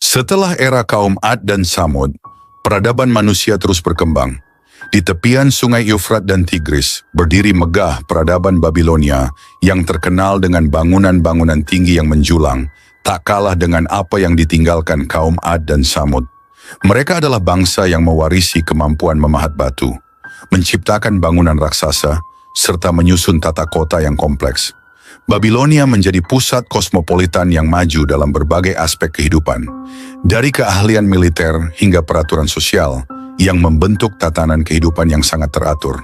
Setelah era kaum Ad dan Samud, peradaban manusia terus berkembang. Di tepian sungai Eufrat dan Tigris, berdiri megah peradaban Babilonia yang terkenal dengan bangunan-bangunan tinggi yang menjulang, tak kalah dengan apa yang ditinggalkan kaum Ad dan Samud. Mereka adalah bangsa yang mewarisi kemampuan memahat batu, menciptakan bangunan raksasa, serta menyusun tata kota yang kompleks. Babilonia menjadi pusat kosmopolitan yang maju dalam berbagai aspek kehidupan, dari keahlian militer hingga peraturan sosial yang membentuk tatanan kehidupan yang sangat teratur.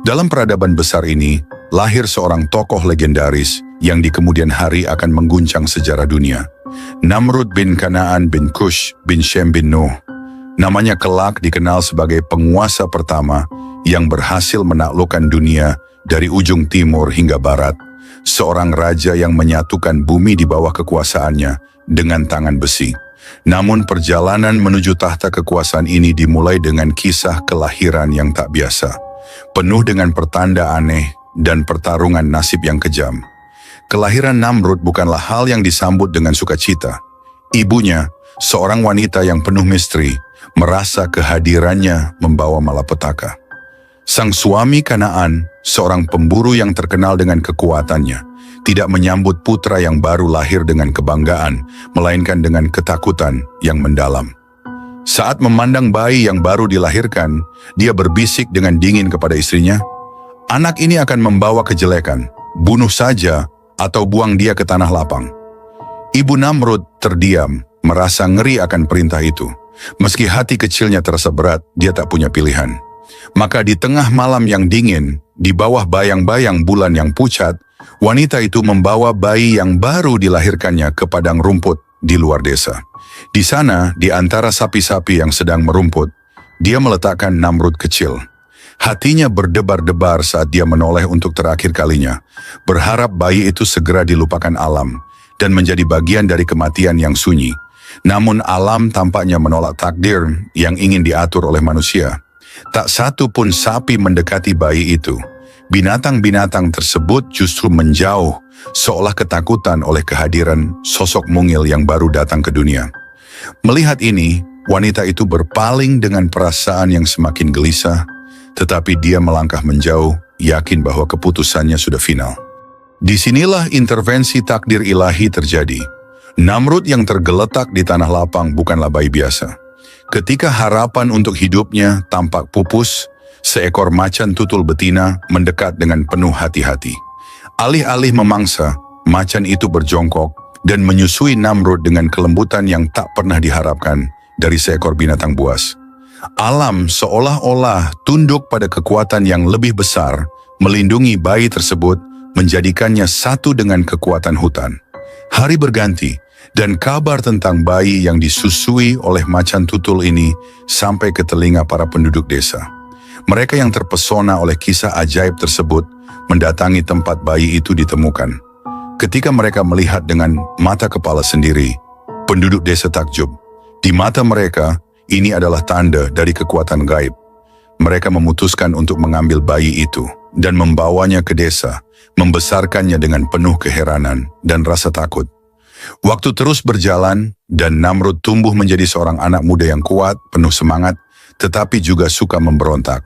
Dalam peradaban besar ini, lahir seorang tokoh legendaris yang di kemudian hari akan mengguncang sejarah dunia. Namrud bin Kanaan bin Kush bin Shem bin Nuh. Namanya kelak dikenal sebagai penguasa pertama yang berhasil menaklukkan dunia dari ujung timur hingga barat. Seorang raja yang menyatukan bumi di bawah kekuasaannya dengan tangan besi. Namun perjalanan menuju tahta kekuasaan ini dimulai dengan kisah kelahiran yang tak biasa, penuh dengan pertanda aneh dan pertarungan nasib yang kejam. Kelahiran Namrud bukanlah hal yang disambut dengan sukacita. Ibunya, seorang wanita yang penuh misteri, merasa kehadirannya membawa malapetaka. Sang suami Kanaan, seorang pemburu yang terkenal dengan kekuatannya, tidak menyambut putra yang baru lahir dengan kebanggaan, melainkan dengan ketakutan yang mendalam. Saat memandang bayi yang baru dilahirkan, dia berbisik dengan dingin kepada istrinya, "Anak ini akan membawa kejelekan, bunuh saja atau buang dia ke tanah lapang." Ibu Namrud terdiam, merasa ngeri akan perintah itu. Meski hati kecilnya terasa berat, dia tak punya pilihan. Maka di tengah malam yang dingin, di bawah bayang-bayang bulan yang pucat, wanita itu membawa bayi yang baru dilahirkannya ke padang rumput di luar desa. Di sana, di antara sapi-sapi yang sedang merumput, dia meletakkan Namrud kecil. Hatinya berdebar-debar saat dia menoleh untuk terakhir kalinya, berharap bayi itu segera dilupakan alam dan menjadi bagian dari kematian yang sunyi. Namun alam tampaknya menolak takdir yang ingin diatur oleh manusia. Tak satu pun sapi mendekati bayi itu. Binatang-binatang tersebut justru menjauh, seolah ketakutan oleh kehadiran sosok mungil yang baru datang ke dunia. Melihat ini, wanita itu berpaling dengan perasaan yang semakin gelisah, tetapi dia melangkah menjauh, yakin bahwa keputusannya sudah final. Disinilah intervensi takdir ilahi terjadi. Namrud yang tergeletak di tanah lapang bukanlah bayi biasa. Ketika harapan untuk hidupnya tampak pupus, seekor macan tutul betina mendekat dengan penuh hati-hati. Alih-alih memangsa, macan itu berjongkok dan menyusui Namrud dengan kelembutan yang tak pernah diharapkan dari seekor binatang buas. Alam seolah-olah tunduk pada kekuatan yang lebih besar, melindungi bayi tersebut, menjadikannya satu dengan kekuatan hutan. Hari berganti, dan kabar tentang bayi yang disusui oleh macan tutul ini sampai ke telinga para penduduk desa. Mereka yang terpesona oleh kisah ajaib tersebut mendatangi tempat bayi itu ditemukan. Ketika mereka melihat dengan mata kepala sendiri, penduduk desa takjub. Di mata mereka, ini adalah tanda dari kekuatan gaib. Mereka memutuskan untuk mengambil bayi itu dan membawanya ke desa, membesarkannya dengan penuh keheranan dan rasa takut. Waktu terus berjalan, dan Namrud tumbuh menjadi seorang anak muda yang kuat, penuh semangat, tetapi juga suka memberontak.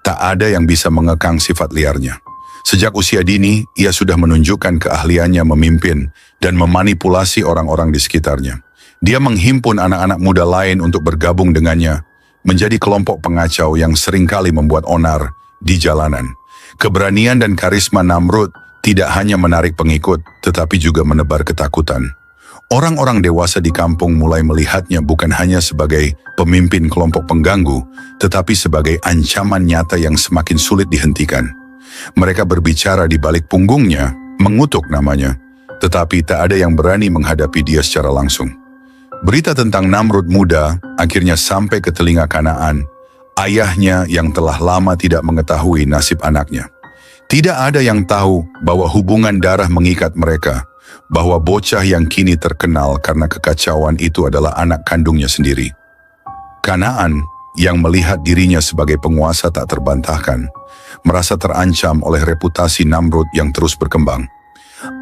Tak ada yang bisa mengekang sifat liarnya. Sejak usia dini, ia sudah menunjukkan keahliannya memimpin dan memanipulasi orang-orang di sekitarnya. Dia menghimpun anak-anak muda lain untuk bergabung dengannya, menjadi kelompok pengacau yang seringkali membuat onar di jalanan. Keberanian dan karisma Namrud tidak hanya menarik pengikut, tetapi juga menebar ketakutan. Orang-orang dewasa di kampung mulai melihatnya bukan hanya sebagai pemimpin kelompok pengganggu, tetapi sebagai ancaman nyata yang semakin sulit dihentikan. Mereka berbicara di balik punggungnya, mengutuk namanya, tetapi tak ada yang berani menghadapi dia secara langsung. Berita tentang Namrud muda akhirnya sampai ke telinga Kanaan, ayahnya yang telah lama tidak mengetahui nasib anaknya. Tidak ada yang tahu bahwa hubungan darah mengikat mereka, bahwa bocah yang kini terkenal karena kekacauan itu adalah anak kandungnya sendiri. Kanaan, yang melihat dirinya sebagai penguasa tak terbantahkan, merasa terancam oleh reputasi Namrud yang terus berkembang.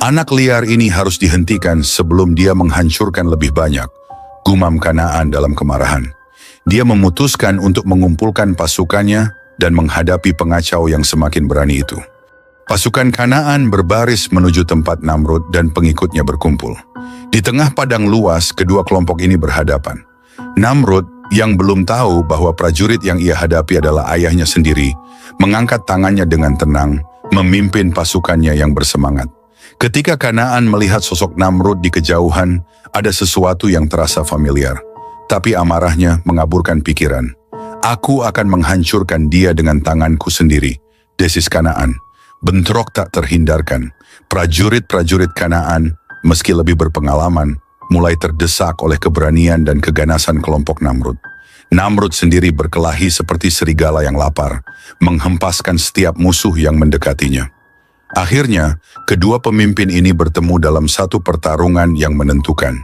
Anak liar ini harus dihentikan sebelum dia menghancurkan lebih banyak. gumam Kanaan dalam kemarahan. Dia memutuskan untuk mengumpulkan pasukannya dan menghadapi pengacau yang semakin berani itu. Pasukan Kanaan berbaris menuju tempat Namrud dan pengikutnya berkumpul. Di tengah padang luas, kedua kelompok ini berhadapan. Namrud, yang belum tahu bahwa prajurit yang ia hadapi adalah ayahnya sendiri, mengangkat tangannya dengan tenang, memimpin pasukannya yang bersemangat. Ketika Kanaan melihat sosok Namrud di kejauhan, ada sesuatu yang terasa familiar. Tapi amarahnya mengaburkan pikiran. Aku akan menghancurkan dia dengan tanganku sendiri, desis Kanaan. Bentrok tak terhindarkan. Prajurit-prajurit Kanaan, meski lebih berpengalaman, mulai terdesak oleh keberanian dan keganasan kelompok Namrud. Namrud sendiri berkelahi seperti serigala yang lapar, menghempaskan setiap musuh yang mendekatinya. Akhirnya, kedua pemimpin ini bertemu dalam satu pertarungan yang menentukan.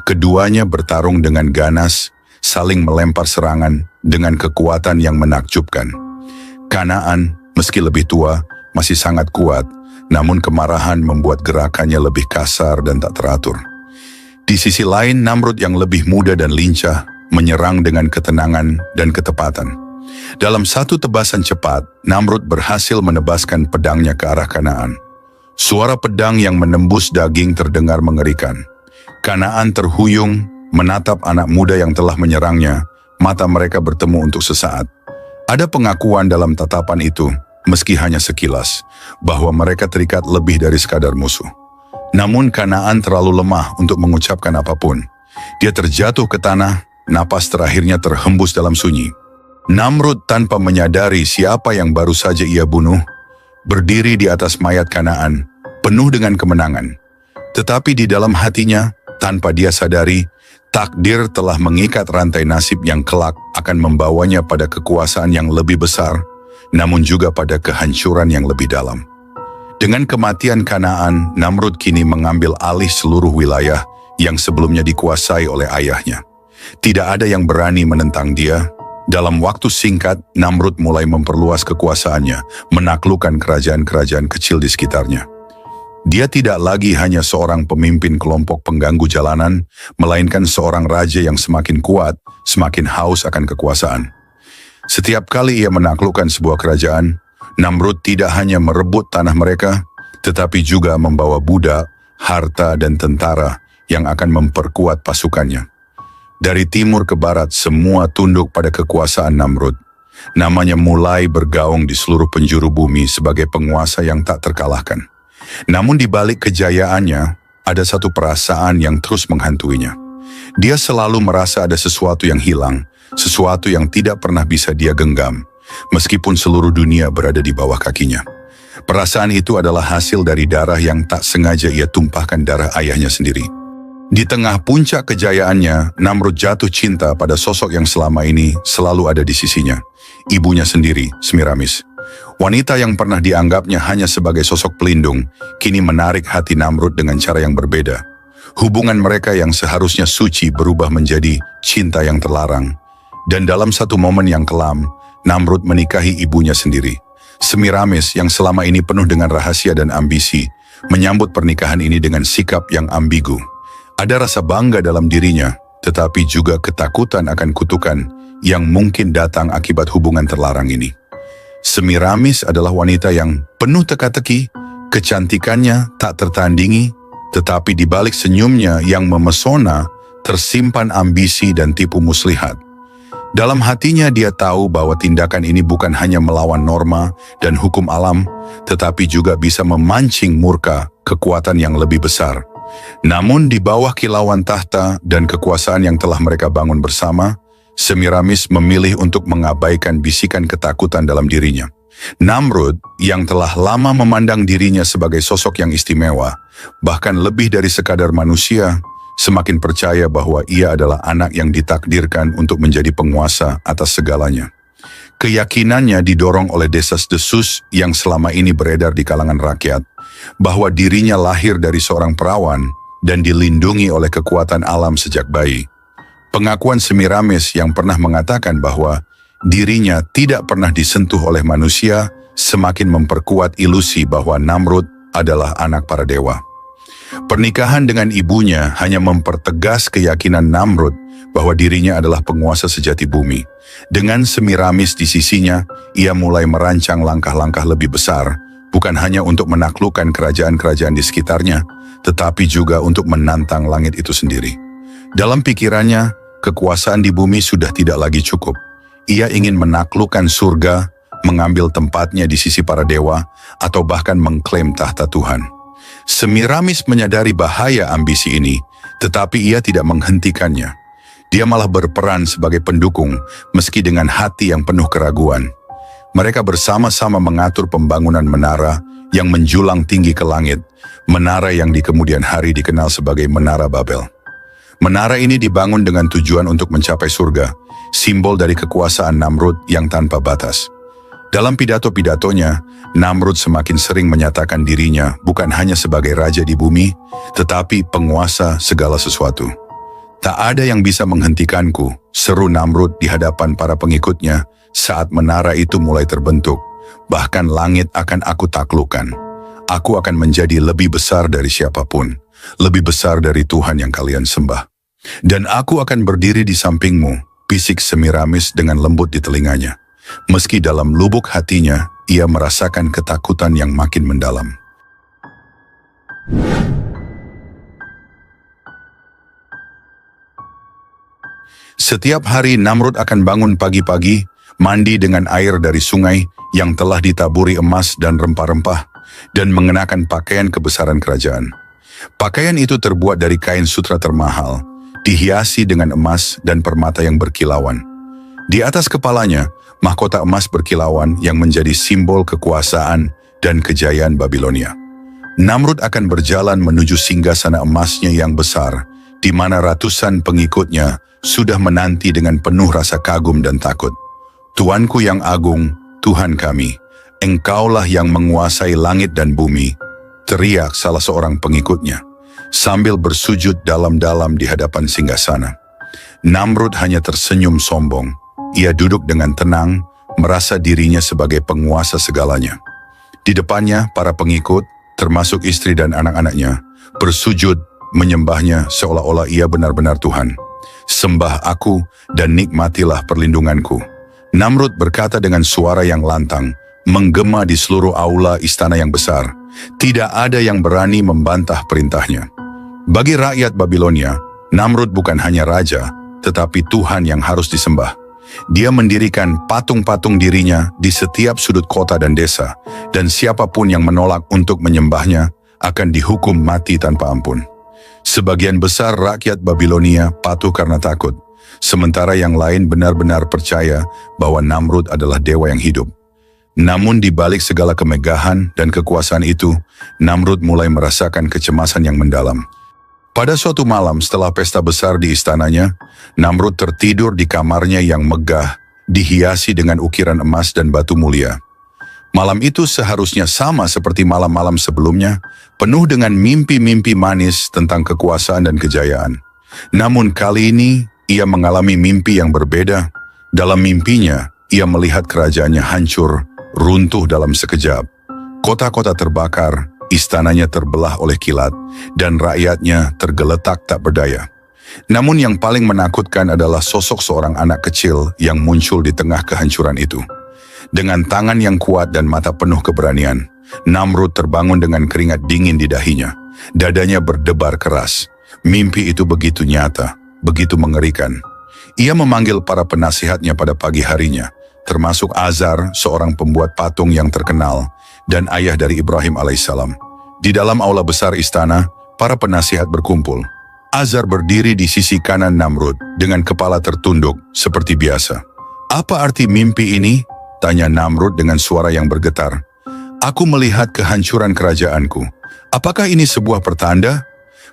Keduanya bertarung dengan ganas, saling melempar serangan dengan kekuatan yang menakjubkan. Kanaan, meski lebih tua, masih sangat kuat, namun kemarahan membuat gerakannya lebih kasar dan tak teratur. Di sisi lain, Namrud yang lebih muda dan lincah menyerang dengan ketenangan dan ketepatan. Dalam satu tebasan cepat, Namrud berhasil menebaskan pedangnya ke arah Kanaan. Suara pedang yang menembus daging terdengar mengerikan. Kanaan terhuyung, menatap anak muda yang telah menyerangnya, mata mereka bertemu untuk sesaat. Ada pengakuan dalam tatapan itu, meski hanya sekilas, bahwa mereka terikat lebih dari sekadar musuh. Namun Kanaan terlalu lemah untuk mengucapkan apapun. Dia terjatuh ke tanah, napas terakhirnya terhembus dalam sunyi. Namrud tanpa menyadari siapa yang baru saja ia bunuh, berdiri di atas mayat Kanaan, penuh dengan kemenangan. Tetapi di dalam hatinya, tanpa dia sadari, takdir telah mengikat rantai nasib yang kelak akan membawanya pada kekuasaan yang lebih besar, namun juga pada kehancuran yang lebih dalam. Dengan kematian Kanaan, Namrud kini mengambil alih seluruh wilayah yang sebelumnya dikuasai oleh ayahnya. Tidak ada yang berani menentang dia. Dalam waktu singkat, Namrud mulai memperluas kekuasaannya, menaklukkan kerajaan-kerajaan kecil di sekitarnya. Dia tidak lagi hanya seorang pemimpin kelompok pengganggu jalanan, melainkan seorang raja yang semakin kuat, semakin haus akan kekuasaan. Setiap kali ia menaklukkan sebuah kerajaan, Namrud tidak hanya merebut tanah mereka, tetapi juga membawa budak, harta, dan tentara yang akan memperkuat pasukannya. Dari timur ke barat, semua tunduk pada kekuasaan Namrud. Namanya mulai bergaung di seluruh penjuru bumi sebagai penguasa yang tak terkalahkan. Namun di balik kejayaannya, ada satu perasaan yang terus menghantuinya. Dia selalu merasa ada sesuatu yang hilang, sesuatu yang tidak pernah bisa dia genggam, meskipun seluruh dunia berada di bawah kakinya. Perasaan itu adalah hasil dari darah yang tak sengaja ia tumpahkan darah ayahnya sendiri. Di tengah puncak kejayaannya, Namrud jatuh cinta pada sosok yang selama ini selalu ada di sisinya, ibunya sendiri, Semiramis. Wanita yang pernah dianggapnya hanya sebagai sosok pelindung, kini menarik hati Namrud dengan cara yang berbeda. Hubungan mereka yang seharusnya suci berubah menjadi cinta yang terlarang. Dan dalam satu momen yang kelam, Namrud menikahi ibunya sendiri. Semiramis yang selama ini penuh dengan rahasia dan ambisi, menyambut pernikahan ini dengan sikap yang ambigu. Ada rasa bangga dalam dirinya, tetapi juga ketakutan akan kutukan yang mungkin datang akibat hubungan terlarang ini. Semiramis adalah wanita yang penuh teka-teki, kecantikannya tak tertandingi, tetapi di balik senyumnya yang memesona, tersimpan ambisi dan tipu muslihat. Dalam hatinya dia tahu bahwa tindakan ini bukan hanya melawan norma dan hukum alam, tetapi juga bisa memancing murka kekuatan yang lebih besar. Namun di bawah kilauan tahta dan kekuasaan yang telah mereka bangun bersama, Semiramis memilih untuk mengabaikan bisikan ketakutan dalam dirinya. Namrud yang telah lama memandang dirinya sebagai sosok yang istimewa, bahkan lebih dari sekadar manusia, semakin percaya bahwa ia adalah anak yang ditakdirkan untuk menjadi penguasa atas segalanya. Keyakinannya didorong oleh desas-desus yang selama ini beredar di kalangan rakyat, bahwa dirinya lahir dari seorang perawan dan dilindungi oleh kekuatan alam sejak bayi. Pengakuan Semiramis yang pernah mengatakan bahwa dirinya tidak pernah disentuh oleh manusia semakin memperkuat ilusi bahwa Namrud adalah anak para dewa. Pernikahan dengan ibunya hanya mempertegas keyakinan Namrud bahwa dirinya adalah penguasa sejati bumi. Dengan Semiramis di sisinya, ia mulai merancang langkah-langkah lebih besar, bukan hanya untuk menaklukkan kerajaan-kerajaan di sekitarnya, tetapi juga untuk menantang langit itu sendiri. Dalam pikirannya, kekuasaan di bumi sudah tidak lagi cukup. Ia ingin menaklukkan surga, mengambil tempatnya di sisi para dewa, atau bahkan mengklaim tahta Tuhan. Semiramis menyadari bahaya ambisi ini, tetapi ia tidak menghentikannya. Dia malah berperan sebagai pendukung, meski dengan hati yang penuh keraguan. Mereka bersama-sama mengatur pembangunan menara yang menjulang tinggi ke langit, menara yang di kemudian hari dikenal sebagai Menara Babel. Menara ini dibangun dengan tujuan untuk mencapai surga, simbol dari kekuasaan Namrud yang tanpa batas. Dalam pidato-pidatonya, Namrud semakin sering menyatakan dirinya bukan hanya sebagai raja di bumi, tetapi penguasa segala sesuatu. Tak ada yang bisa menghentikanku, seru Namrud di hadapan para pengikutnya saat menara itu mulai terbentuk. Bahkan langit akan aku taklukkan. Aku akan menjadi lebih besar dari siapapun, lebih besar dari Tuhan yang kalian sembah. Dan aku akan berdiri di sampingmu, bisik Semiramis dengan lembut di telinganya. Meski dalam lubuk hatinya, ia merasakan ketakutan yang makin mendalam. Setiap hari Namrud akan bangun pagi-pagi, mandi dengan air dari sungai yang telah ditaburi emas dan rempah-rempah, dan mengenakan pakaian kebesaran kerajaan. Pakaian itu terbuat dari kain sutra termahal, dihiasi dengan emas dan permata yang berkilauan. Di atas kepalanya, mahkota emas berkilauan yang menjadi simbol kekuasaan dan kejayaan Babilonia. Namrud akan berjalan menuju singgasana emasnya yang besar, di mana ratusan pengikutnya sudah menanti dengan penuh rasa kagum dan takut. Tuanku yang agung, Tuhan kami, Engkaulah yang menguasai langit dan bumi, teriak salah seorang pengikutnya, sambil bersujud dalam-dalam di hadapan singgasana. Namrud hanya tersenyum sombong. Ia duduk dengan tenang, merasa dirinya sebagai penguasa segalanya. Di depannya, para pengikut, termasuk istri dan anak-anaknya, bersujud menyembahnya seolah-olah ia benar-benar Tuhan. Sembah aku dan nikmatilah perlindunganku. Namrud berkata dengan suara yang lantang, menggema di seluruh aula istana yang besar. Tidak ada yang berani membantah perintahnya. Bagi rakyat Babilonia, Namrud bukan hanya raja, tetapi Tuhan yang harus disembah. Dia mendirikan patung-patung dirinya di setiap sudut kota dan desa, dan siapapun yang menolak untuk menyembahnya akan dihukum mati tanpa ampun. Sebagian besar rakyat Babilonia patuh karena takut, sementara yang lain benar-benar percaya bahwa Namrud adalah dewa yang hidup. Namun di balik segala kemegahan dan kekuasaan itu, Namrud mulai merasakan kecemasan yang mendalam. Pada suatu malam setelah pesta besar di istananya, Namrud tertidur di kamarnya yang megah, dihiasi dengan ukiran emas dan batu mulia. Malam itu seharusnya sama seperti malam-malam sebelumnya, penuh dengan mimpi-mimpi manis tentang kekuasaan dan kejayaan. Namun kali ini, ia mengalami mimpi yang berbeda. Dalam mimpinya, ia melihat kerajaannya hancur, runtuh dalam sekejap. Kota-kota terbakar, istananya terbelah oleh kilat, dan rakyatnya tergeletak tak berdaya. Namun yang paling menakutkan adalah sosok seorang anak kecil yang muncul di tengah kehancuran itu. Dengan tangan yang kuat dan mata penuh keberanian, Namrud terbangun dengan keringat dingin di dahinya. Dadanya berdebar keras. Mimpi itu begitu nyata, begitu mengerikan. Ia memanggil para penasihatnya pada pagi harinya, termasuk Azar, seorang pembuat patung yang terkenal, dan ayah dari Ibrahim alaihissalam. Di dalam aula besar istana, para penasihat berkumpul. Azar berdiri di sisi kanan Namrud dengan kepala tertunduk seperti biasa. "Apa arti mimpi ini?" tanya Namrud dengan suara yang bergetar. "Aku melihat kehancuran kerajaanku. Apakah ini sebuah pertanda?"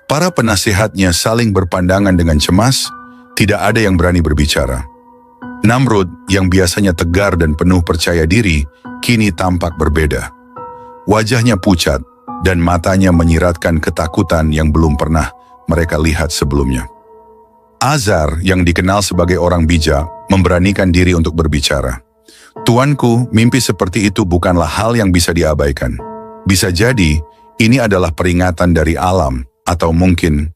Para penasihatnya saling berpandangan dengan cemas. Tidak ada yang berani berbicara. Namrud yang biasanya tegar dan penuh percaya diri, kini tampak berbeda. Wajahnya pucat dan matanya menyiratkan ketakutan yang belum pernah mereka lihat sebelumnya. Azar yang dikenal sebagai orang bijak memberanikan diri untuk berbicara. "Tuanku, mimpi seperti itu bukanlah hal yang bisa diabaikan. Bisa jadi Ini adalah peringatan dari alam, atau mungkin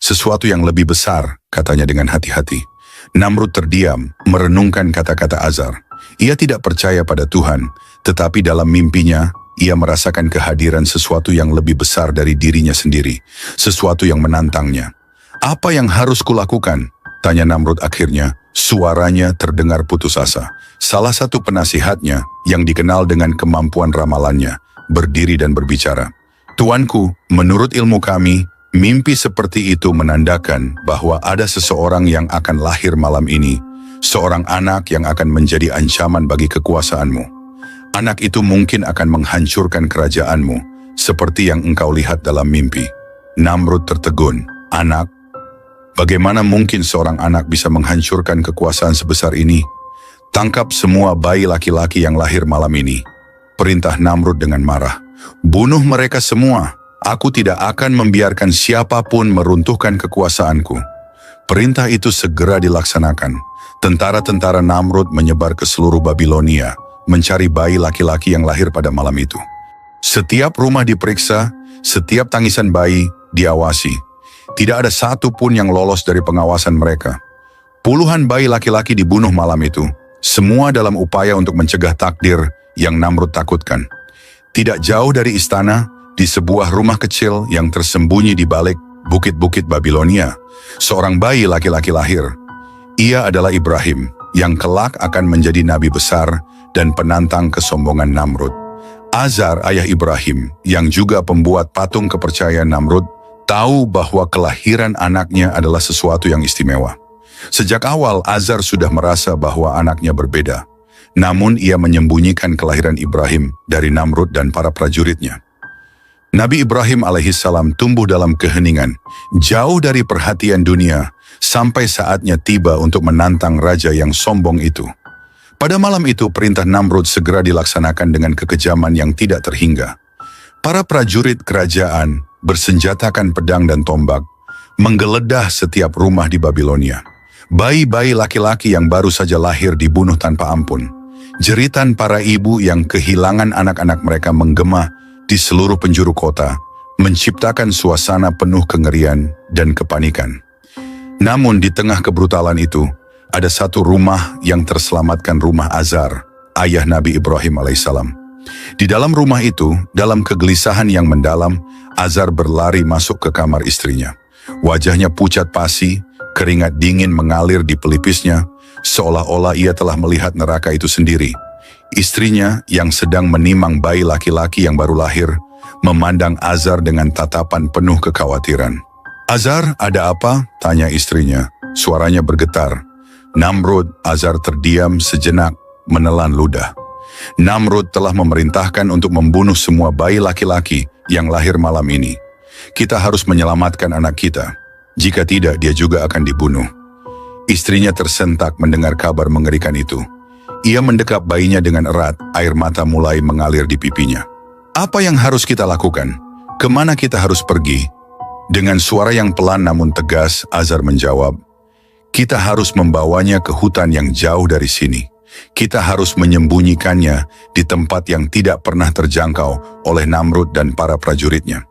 sesuatu yang lebih besar, katanya dengan hati-hati. Namrud terdiam, merenungkan kata-kata Azar. Ia tidak percaya pada Tuhan, tetapi dalam mimpinya, ia merasakan kehadiran sesuatu yang lebih besar dari dirinya sendiri, sesuatu yang menantangnya. Apa yang harus kulakukan? Tanya Namrud akhirnya. Suaranya terdengar putus asa. Salah satu penasihatnya, yang dikenal dengan kemampuan ramalannya, berdiri dan berbicara. Tuanku, menurut ilmu kami, mimpi seperti itu menandakan bahwa ada seseorang yang akan lahir malam ini, seorang anak yang akan menjadi ancaman bagi kekuasaanmu. Anak itu mungkin akan menghancurkan kerajaanmu, seperti yang engkau lihat dalam mimpi. Namrud tertegun. Anak? Bagaimana mungkin seorang anak bisa menghancurkan kekuasaan sebesar ini? Tangkap semua bayi laki-laki yang lahir malam ini. Perintah Namrud dengan marah. Bunuh mereka semua. Aku tidak akan membiarkan siapapun meruntuhkan kekuasaanku. Perintah itu segera dilaksanakan. Tentara-tentara Namrud menyebar ke seluruh Babilonia, mencari bayi laki-laki yang lahir pada malam itu. Setiap rumah diperiksa, setiap tangisan bayi diawasi. Tidak ada satu pun yang lolos dari pengawasan mereka. Puluhan bayi laki-laki dibunuh malam itu, semua dalam upaya untuk mencegah takdir yang Namrud takutkan. Tidak jauh dari istana, di sebuah rumah kecil yang tersembunyi di balik bukit-bukit Babilonia, seorang bayi laki-laki lahir. Ia adalah Ibrahim, yang kelak akan menjadi nabi besar dan penantang kesombongan Namrud. Azar, ayah Ibrahim, yang juga pembuat patung kepercayaan Namrud, tahu bahwa kelahiran anaknya adalah sesuatu yang istimewa. Sejak awal, Azar sudah merasa bahwa anaknya berbeda. Namun ia menyembunyikan kelahiran Ibrahim dari Namrud dan para prajuritnya. Nabi Ibrahim alaihissalam tumbuh dalam keheningan, jauh dari perhatian dunia, sampai saatnya tiba untuk menantang raja yang sombong itu. Pada malam itu, perintah Namrud segera dilaksanakan dengan kekejaman yang tidak terhingga. Para prajurit kerajaan bersenjatakan pedang dan tombak, menggeledah setiap rumah di Babilonia. Bayi-bayi laki-laki yang baru saja lahir dibunuh tanpa ampun. Jeritan para ibu yang kehilangan anak-anak mereka menggema di seluruh penjuru kota, menciptakan suasana penuh kengerian dan kepanikan. Namun di tengah kebrutalan itu, ada satu rumah yang terselamatkan, rumah Azar, ayah Nabi Ibrahim alaihissalam. Di dalam rumah itu, dalam kegelisahan yang mendalam, Azar berlari masuk ke kamar istrinya. Wajahnya pucat pasi, keringat dingin mengalir di pelipisnya, seolah-olah ia telah melihat neraka itu sendiri. Istrinya yang sedang menimang bayi laki-laki yang baru lahir, memandang Azar dengan tatapan penuh kekhawatiran. Azar, ada apa? Tanya istrinya. Suaranya bergetar. Namrud. Azar terdiam sejenak, menelan ludah. Namrud telah memerintahkan untuk membunuh semua bayi laki-laki yang lahir malam ini. Kita harus menyelamatkan anak kita. Jika tidak, dia juga akan dibunuh. Istrinya tersentak mendengar kabar mengerikan itu. Ia mendekap bayinya dengan erat, air mata mulai mengalir di pipinya. Apa yang harus kita lakukan? Kemana kita harus pergi? Dengan suara yang pelan namun tegas, Azar menjawab, kita harus membawanya ke hutan yang jauh dari sini. Kita harus menyembunyikannya di tempat yang tidak pernah terjangkau oleh Namrud dan para prajuritnya.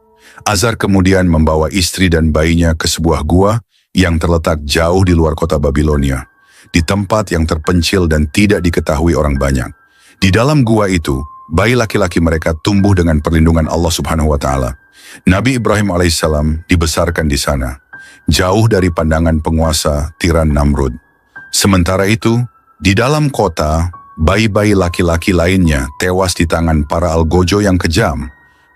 Azar kemudian membawa istri dan bayinya ke sebuah gua yang terletak jauh di luar kota Babilonia, di tempat yang terpencil dan tidak diketahui orang banyak. Di dalam gua itu, bayi laki-laki mereka tumbuh dengan perlindungan Allah Subhanahu wa Ta'ala. Nabi Ibrahim alaihissalam dibesarkan di sana, jauh dari pandangan penguasa tiran Namrud. Sementara itu, di dalam kota, bayi-bayi laki-laki lainnya tewas di tangan para algojo yang kejam.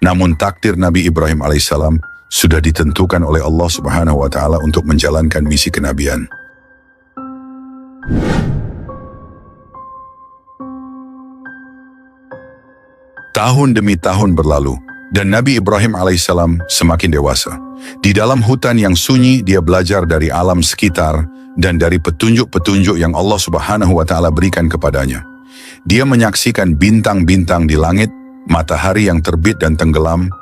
Namun takdir Nabi Ibrahim alaihissalam sudah ditentukan oleh Allah Subhanahu wa Ta'ala untuk menjalankan misi kenabian. Tahun demi tahun berlalu, dan Nabi Ibrahim alaihissalam semakin dewasa. Di dalam hutan yang sunyi, dia belajar dari alam sekitar dan dari petunjuk-petunjuk yang Allah Subhanahu wa Ta'ala berikan kepadanya. Dia menyaksikan bintang-bintang di langit, matahari yang terbit dan tenggelam,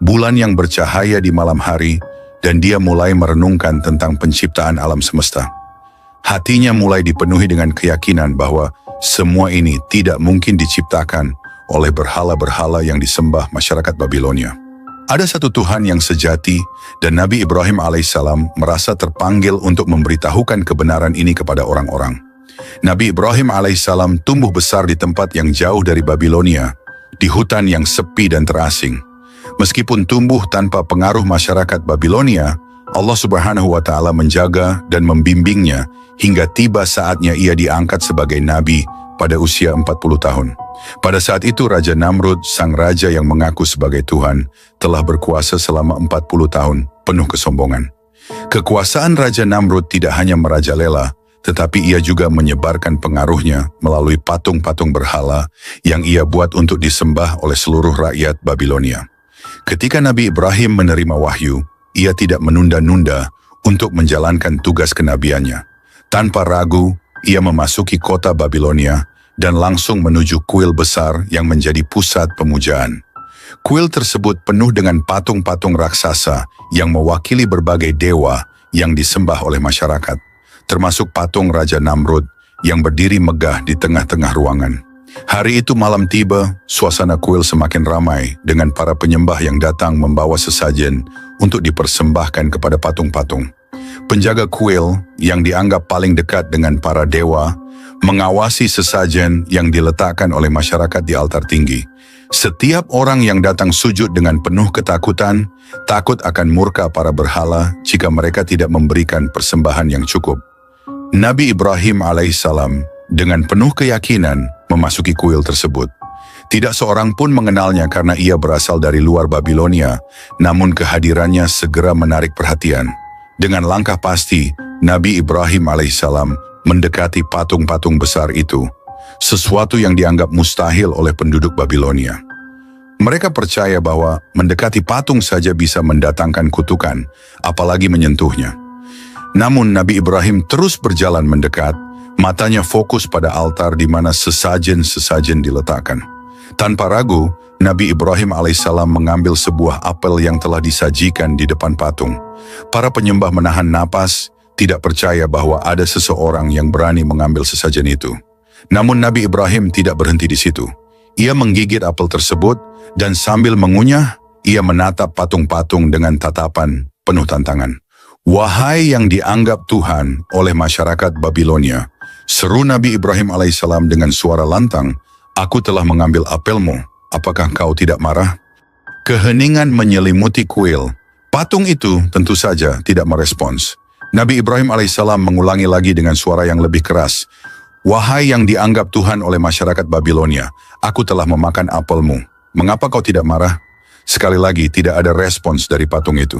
bulan yang bercahaya di malam hari, dan dia mulai merenungkan tentang penciptaan alam semesta. Hatinya mulai dipenuhi dengan keyakinan bahwa semua ini tidak mungkin diciptakan oleh berhala-berhala yang disembah masyarakat Babilonia. Ada satu Tuhan yang sejati dan Nabi Ibrahim alaihissalam merasa terpanggil untuk memberitahukan kebenaran ini kepada orang-orang. Nabi Ibrahim alaihissalam tumbuh besar di tempat yang jauh dari Babilonia, di hutan yang sepi dan terasing. Meskipun tumbuh tanpa pengaruh masyarakat Babilonia, Allah Subhanahu wa Ta'ala menjaga dan membimbingnya hingga tiba saatnya ia diangkat sebagai nabi pada usia 40 tahun. Pada saat itu Raja Namrud, sang raja yang mengaku sebagai Tuhan, telah berkuasa selama 40 tahun, penuh kesombongan. Kekuasaan Raja Namrud tidak hanya merajalela, tetapi ia juga menyebarkan pengaruhnya melalui patung-patung berhala yang ia buat untuk disembah oleh seluruh rakyat Babilonia. Ketika Nabi Ibrahim menerima wahyu, ia tidak menunda-nunda untuk menjalankan tugas kenabiannya. Tanpa ragu, ia memasuki kota Babilonia dan langsung menuju kuil besar yang menjadi pusat pemujaan. Kuil tersebut penuh dengan patung-patung raksasa yang mewakili berbagai dewa yang disembah oleh masyarakat, termasuk patung Raja Namrud yang berdiri megah di tengah-tengah ruangan. Hari itu malam tiba, suasana kuil semakin ramai dengan para penyembah yang datang membawa sesajen untuk dipersembahkan kepada patung-patung. Penjaga kuil yang dianggap paling dekat dengan para dewa mengawasi sesajen yang diletakkan oleh masyarakat di altar tinggi. Setiap orang yang datang sujud dengan penuh ketakutan, takut akan murka para berhala jika mereka tidak memberikan persembahan yang cukup. Nabi Ibrahim alaihissalam dengan penuh keyakinan memasuki kuil tersebut. Tidak seorang pun mengenalnya karena ia berasal dari luar Babilonia, namun kehadirannya segera menarik perhatian. Dengan langkah pasti, Nabi Ibrahim alaihissalam mendekati patung-patung besar itu, sesuatu yang dianggap mustahil oleh penduduk Babilonia. Mereka percaya bahwa mendekati patung saja bisa mendatangkan kutukan, apalagi menyentuhnya. Namun Nabi Ibrahim terus berjalan mendekat, matanya fokus pada altar di mana sesajen-sesajen diletakkan. Tanpa ragu, Nabi Ibrahim alaihissalam mengambil sebuah apel yang telah disajikan di depan patung. Para penyembah menahan napas, tidak percaya bahwa ada seseorang yang berani mengambil sesajen itu. Namun Nabi Ibrahim tidak berhenti di situ. Ia menggigit apel tersebut dan sambil mengunyah, ia menatap patung-patung dengan tatapan penuh tantangan. "Wahai yang dianggap Tuhan oleh masyarakat Babilonia," seru Nabi Ibrahim alaihissalam dengan suara lantang, "aku telah mengambil apelmu, apakah kau tidak marah?" Keheningan menyelimuti kuil. Patung itu tentu saja tidak merespons. Nabi Ibrahim alaihissalam mengulangi lagi dengan suara yang lebih keras, "Wahai yang dianggap Tuhan oleh masyarakat Babilonia, aku telah memakan apelmu. Mengapa kau tidak marah?" Sekali lagi tidak ada respons dari patung itu.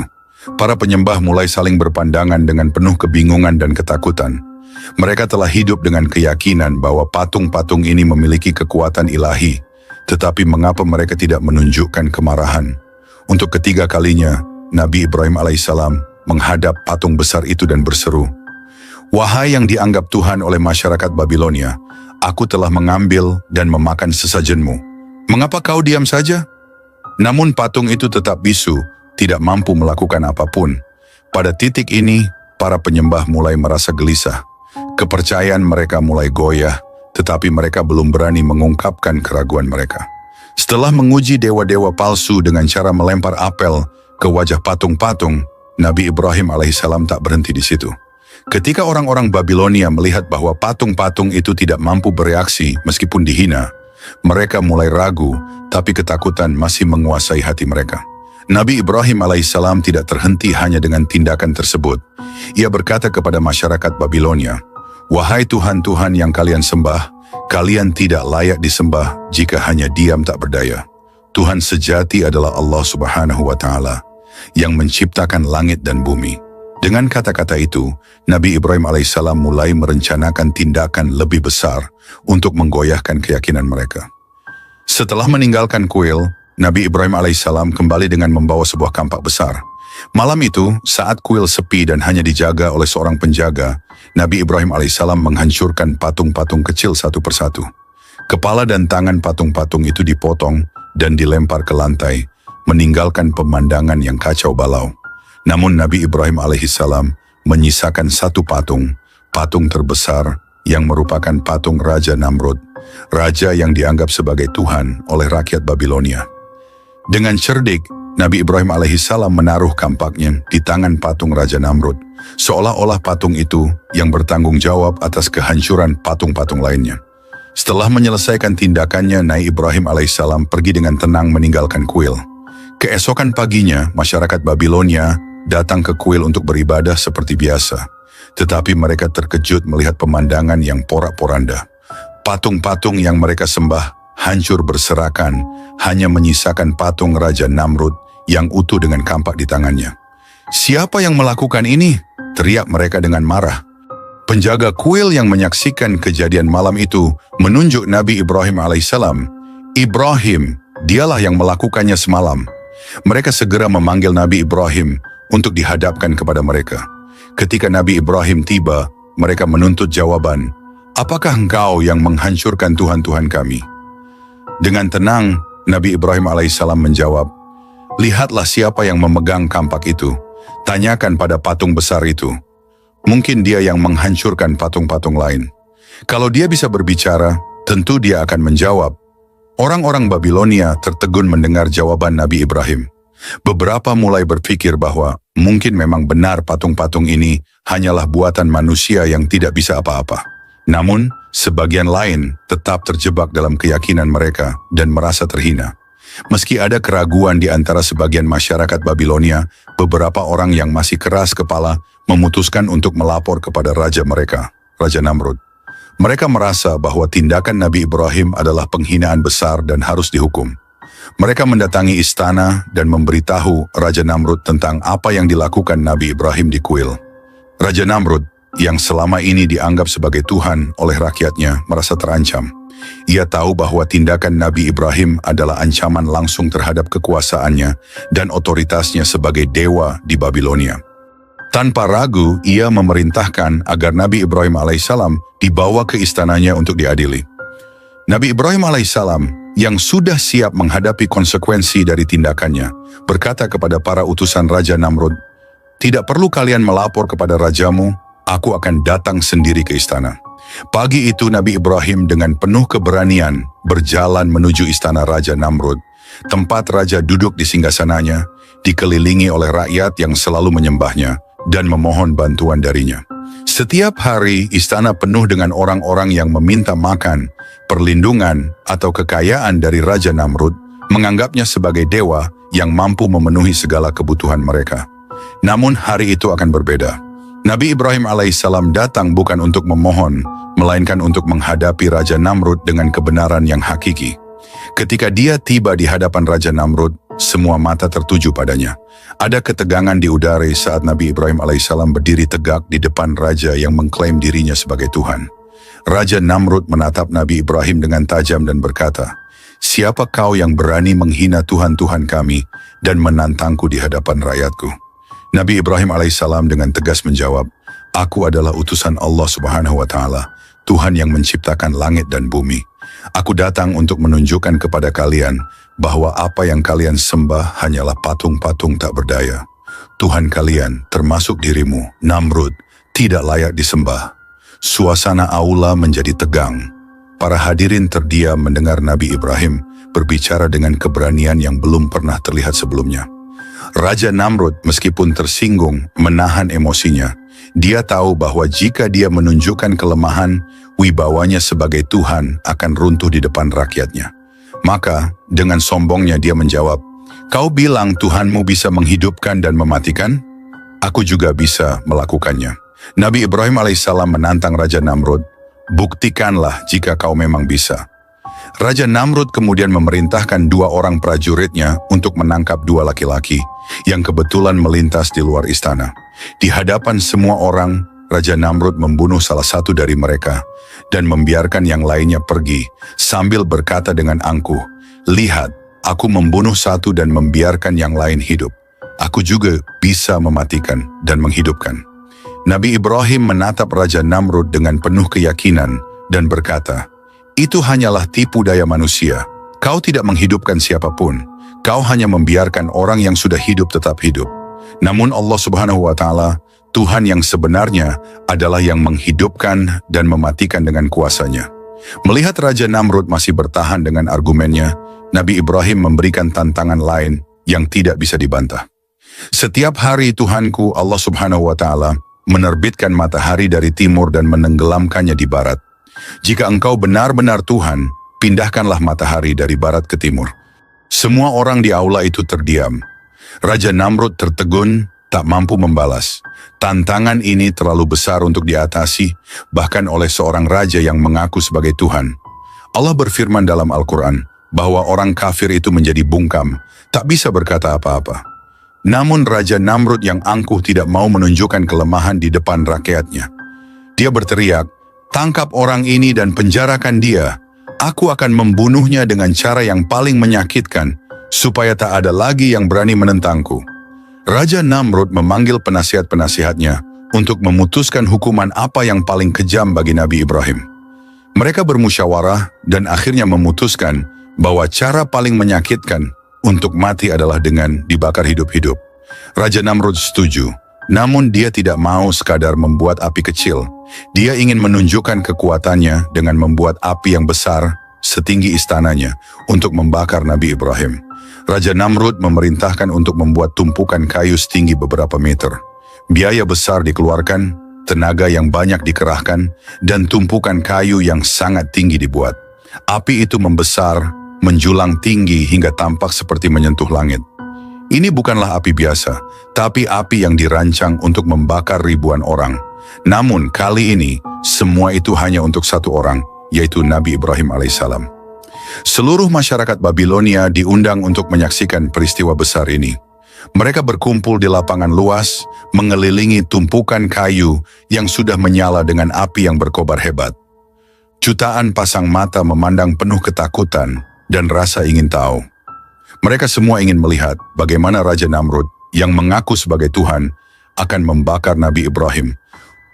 Para penyembah mulai saling berpandangan dengan penuh kebingungan dan ketakutan. Mereka telah hidup dengan keyakinan bahwa patung-patung ini memiliki kekuatan ilahi, tetapi mengapa mereka tidak menunjukkan kemarahan? Untuk ketiga kalinya, Nabi Ibrahim alaihissalam menghadap patung besar itu dan berseru, "Wahai yang dianggap Tuhan oleh masyarakat Babilonia, aku telah mengambil dan memakan sesajenmu. Mengapa kau diam saja?" Namun patung itu tetap bisu, tidak mampu melakukan apapun. Pada titik ini, para penyembah mulai merasa gelisah. Kepercayaan mereka mulai goyah, tetapi mereka belum berani mengungkapkan keraguan mereka. Setelah menguji dewa-dewa palsu dengan cara melempar apel ke wajah patung-patung, Nabi Ibrahim alaihissalam tak berhenti di situ. Ketika orang-orang Babilonia melihat bahwa patung-patung itu tidak mampu bereaksi meskipun dihina, mereka mulai ragu, tapi ketakutan masih menguasai hati mereka. Nabi Ibrahim alaihissalam tidak terhenti hanya dengan tindakan tersebut. Ia berkata kepada masyarakat Babilonia, "Wahai Tuhan-Tuhan yang kalian sembah, kalian tidak layak disembah jika hanya diam tak berdaya. Tuhan sejati adalah Allah Subhanahu wa Ta'ala yang menciptakan langit dan bumi." Dengan kata-kata itu, Nabi Ibrahim alaihissalam mulai merencanakan tindakan lebih besar untuk menggoyahkan keyakinan mereka. Setelah meninggalkan kuil, Nabi Ibrahim alaihissalam kembali dengan membawa sebuah kampak besar. Malam itu, saat kuil sepi dan hanya dijaga oleh seorang penjaga, Nabi Ibrahim alaihissalam menghancurkan patung-patung kecil satu persatu. Kepala dan tangan patung-patung itu dipotong dan dilempar ke lantai, meninggalkan pemandangan yang kacau balau. Namun Nabi Ibrahim alaihissalam menyisakan satu patung, patung terbesar yang merupakan patung Raja Namrud, raja yang dianggap sebagai Tuhan oleh rakyat Babilonia. Dengan cerdik, Nabi Ibrahim alaihissalam menaruh kampaknya di tangan patung Raja Namrud, seolah-olah patung itu yang bertanggung jawab atas kehancuran patung-patung lainnya. Setelah menyelesaikan tindakannya, Nabi Ibrahim alaihissalam pergi dengan tenang meninggalkan kuil. Keesokan paginya, masyarakat Babilonia datang ke kuil untuk beribadah seperti biasa. Tetapi mereka terkejut melihat pemandangan yang porak-poranda. Patung-patung yang mereka sembah hancur berserakan, hanya menyisakan patung Raja Namrud yang utuh dengan kampak di tangannya. "Siapa yang melakukan ini?" teriak mereka dengan marah. Penjaga kuil yang menyaksikan kejadian malam itu menunjuk Nabi Ibrahim alaihissalam. "Ibrahim, dialah yang melakukannya semalam." Mereka segera memanggil Nabi Ibrahim untuk dihadapkan kepada mereka. Ketika Nabi Ibrahim tiba, mereka menuntut jawaban, "Apakah engkau yang menghancurkan Tuhan-Tuhan kami?" Dengan tenang, Nabi Ibrahim alaihissalam menjawab, "Lihatlah siapa yang memegang kampak itu. Tanyakan pada patung besar itu. Mungkin dia yang menghancurkan patung-patung lain. Kalau dia bisa berbicara, tentu dia akan menjawab." Orang-orang Babilonia tertegun mendengar jawaban Nabi Ibrahim. Beberapa mulai berpikir bahwa mungkin memang benar patung-patung ini hanyalah buatan manusia yang tidak bisa apa-apa. Namun, sebagian lain tetap terjebak dalam keyakinan mereka dan merasa terhina. Meski ada keraguan di antara sebagian masyarakat Babilonia, beberapa orang yang masih keras kepala memutuskan untuk melapor kepada raja mereka, Raja Namrud. Mereka merasa bahwa tindakan Nabi Ibrahim adalah penghinaan besar dan harus dihukum. Mereka mendatangi istana dan memberitahu Raja Namrud tentang apa yang dilakukan Nabi Ibrahim di kuil. Raja Namrud, yang selama ini dianggap sebagai Tuhan oleh rakyatnya, merasa terancam. Ia tahu bahwa tindakan Nabi Ibrahim adalah ancaman langsung terhadap kekuasaannya dan otoritasnya sebagai dewa di Babilonia. Tanpa ragu, ia memerintahkan agar Nabi Ibrahim alaihissalam dibawa ke istananya untuk diadili. Nabi Ibrahim alaihissalam, yang sudah siap menghadapi konsekuensi dari tindakannya, berkata kepada para utusan Raja Namrud, "Tidak perlu kalian melapor kepada rajamu, aku akan datang sendiri ke istana." Pagi itu Nabi Ibrahim dengan penuh keberanian berjalan menuju istana Raja Namrud, tempat raja duduk di singgasananya, dikelilingi oleh rakyat yang selalu menyembahnya dan memohon bantuan darinya. Setiap hari istana penuh dengan orang-orang yang meminta makan, perlindungan, atau kekayaan dari Raja Namrud, menganggapnya sebagai dewa yang mampu memenuhi segala kebutuhan mereka. Namun hari itu akan berbeda. Nabi Ibrahim alaihissalam datang bukan untuk memohon, melainkan untuk menghadapi Raja Namrud dengan kebenaran yang hakiki. Ketika dia tiba di hadapan Raja Namrud, semua mata tertuju padanya. Ada ketegangan di udara saat Nabi Ibrahim alaihissalam berdiri tegak di depan raja yang mengklaim dirinya sebagai Tuhan. Raja Namrud menatap Nabi Ibrahim dengan tajam dan berkata, "Siapa kau yang berani menghina Tuhan-Tuhan kami dan menantangku di hadapan rakyatku?" Nabi Ibrahim alaihissalam dengan tegas menjawab, "Aku adalah utusan Allah Subhanahu wa Ta'ala, Tuhan yang menciptakan langit dan bumi. Aku datang untuk menunjukkan kepada kalian bahwa apa yang kalian sembah hanyalah patung-patung tak berdaya. Tuhan kalian, termasuk dirimu, Namrud, tidak layak disembah." Suasana aula menjadi tegang. Para hadirin terdiam mendengar Nabi Ibrahim berbicara dengan keberanian yang belum pernah terlihat sebelumnya. Raja Namrud meskipun tersinggung menahan emosinya. Dia tahu bahwa jika dia menunjukkan kelemahan, wibawanya sebagai Tuhan akan runtuh di depan rakyatnya. Maka dengan sombongnya dia menjawab, "Kau bilang Tuhanmu bisa menghidupkan dan mematikan? Aku juga bisa melakukannya." Nabi Ibrahim alaihissalam menantang Raja Namrud, "Buktikanlah jika kau memang bisa." Raja Namrud kemudian memerintahkan 2 orang prajuritnya untuk menangkap 2 laki-laki yang kebetulan melintas di luar istana. Di hadapan semua orang, Raja Namrud membunuh salah satu dari mereka dan membiarkan yang lainnya pergi sambil berkata dengan angkuh, "Lihat, aku membunuh satu dan membiarkan yang lain hidup. Aku juga bisa mematikan dan menghidupkan." Nabi Ibrahim menatap Raja Namrud dengan penuh keyakinan dan berkata, "Itu hanyalah tipu daya manusia. Kau tidak menghidupkan siapapun. Kau hanya membiarkan orang yang sudah hidup tetap hidup. Namun Allah Subhanahu wa Ta'ala, Tuhan yang sebenarnya adalah yang menghidupkan dan mematikan dengan kuasanya." Melihat Raja Namrud masih bertahan dengan argumennya, Nabi Ibrahim memberikan tantangan lain yang tidak bisa dibantah. Setiap hari Tuhanku Allah Subhanahu wa Ta'ala menerbitkan matahari dari timur dan menenggelamkannya di barat. Jika engkau benar-benar Tuhan, pindahkanlah matahari dari barat ke timur. Semua orang di aula itu terdiam. Raja Namrud tertegun, tak mampu membalas. Tantangan ini terlalu besar untuk diatasi, bahkan oleh seorang raja yang mengaku sebagai Tuhan. Allah berfirman dalam Al-Quran bahwa orang kafir itu menjadi bungkam, tak bisa berkata apa-apa. Namun Raja Namrud yang angkuh tidak mau menunjukkan kelemahan di depan rakyatnya. Dia berteriak, "Tangkap orang ini dan penjarakan dia. Aku akan membunuhnya dengan cara yang paling menyakitkan, supaya tak ada lagi yang berani menentangku." Raja Namrud memanggil penasihat-penasihatnya untuk memutuskan hukuman apa yang paling kejam bagi Nabi Ibrahim. Mereka bermusyawarah dan akhirnya memutuskan bahwa cara paling menyakitkan untuk mati adalah dengan dibakar hidup-hidup. Raja Namrud setuju, namun dia tidak mau sekadar membuat api kecil. Dia ingin menunjukkan kekuatannya dengan membuat api yang besar setinggi istananya untuk membakar Nabi Ibrahim. Raja Namrud memerintahkan untuk membuat tumpukan kayu setinggi beberapa meter. Biaya besar dikeluarkan, tenaga yang banyak dikerahkan, dan tumpukan kayu yang sangat tinggi dibuat. Api itu membesar, menjulang tinggi hingga tampak seperti menyentuh langit. Ini bukanlah api biasa, tapi api yang dirancang untuk membakar ribuan orang. Namun kali ini, semua itu hanya untuk satu orang, yaitu Nabi Ibrahim alaihissalam. Seluruh masyarakat Babilonia diundang untuk menyaksikan peristiwa besar ini. Mereka berkumpul di lapangan luas, mengelilingi tumpukan kayu yang sudah menyala dengan api yang berkobar hebat. Jutaan pasang mata memandang penuh ketakutan dan rasa ingin tahu. Mereka semua ingin melihat bagaimana Raja Namrud yang mengaku sebagai Tuhan akan membakar Nabi Ibrahim,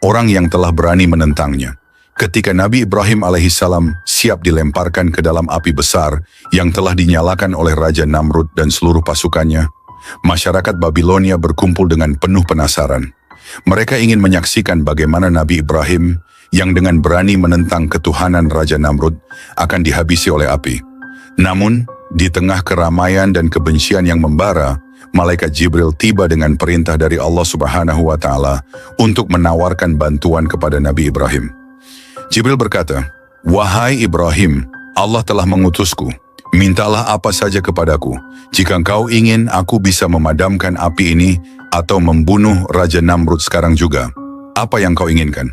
orang yang telah berani menentangnya. Ketika Nabi Ibrahim alaihissalam siap dilemparkan ke dalam api besar yang telah dinyalakan oleh Raja Namrud dan seluruh pasukannya, masyarakat Babilonia berkumpul dengan penuh penasaran. Mereka ingin menyaksikan bagaimana Nabi Ibrahim yang dengan berani menentang ketuhanan Raja Namrud akan dihabisi oleh api. Namun, di tengah keramaian dan kebencian yang membara, Malaikat Jibril tiba dengan perintah dari Allah Subhanahu wa Ta'ala untuk menawarkan bantuan kepada Nabi Ibrahim. Jibril berkata, "Wahai Ibrahim, Allah telah mengutusku. Mintalah apa saja kepadaku. Jika engkau ingin, aku bisa memadamkan api ini atau membunuh Raja Namrud sekarang juga. Apa yang kau inginkan?"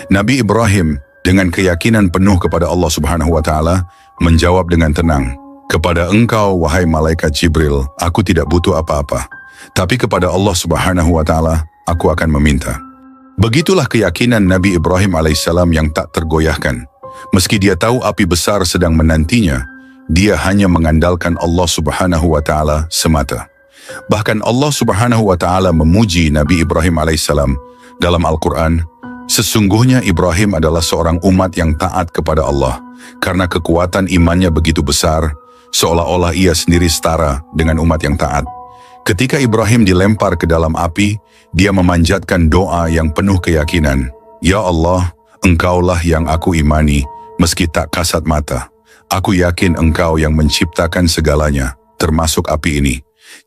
Nabi Ibrahim dengan keyakinan penuh kepada Allah Subhanahu wa Ta'ala menjawab dengan tenang, "Kepada engkau, wahai Malaikat Jibril, aku tidak butuh apa-apa. Tapi kepada Allah Subhanahu wa Ta'ala, aku akan meminta." Begitulah keyakinan Nabi Ibrahim alaihissalam yang tak tergoyahkan. Meski dia tahu api besar sedang menantinya, dia hanya mengandalkan Allah Subhanahu wa Ta'ala semata. Bahkan Allah Subhanahu wa Ta'ala memuji Nabi Ibrahim alaihissalam dalam Al-Quran, "Sesungguhnya Ibrahim adalah seorang umat yang taat kepada Allah, karena kekuatan imannya begitu besar, seolah-olah ia sendiri setara dengan umat yang taat." Ketika Ibrahim dilempar ke dalam api, dia memanjatkan doa yang penuh keyakinan, "Ya Allah, Engkaulah yang aku imani, meski tak kasat mata. Aku yakin Engkau yang menciptakan segalanya, termasuk api ini.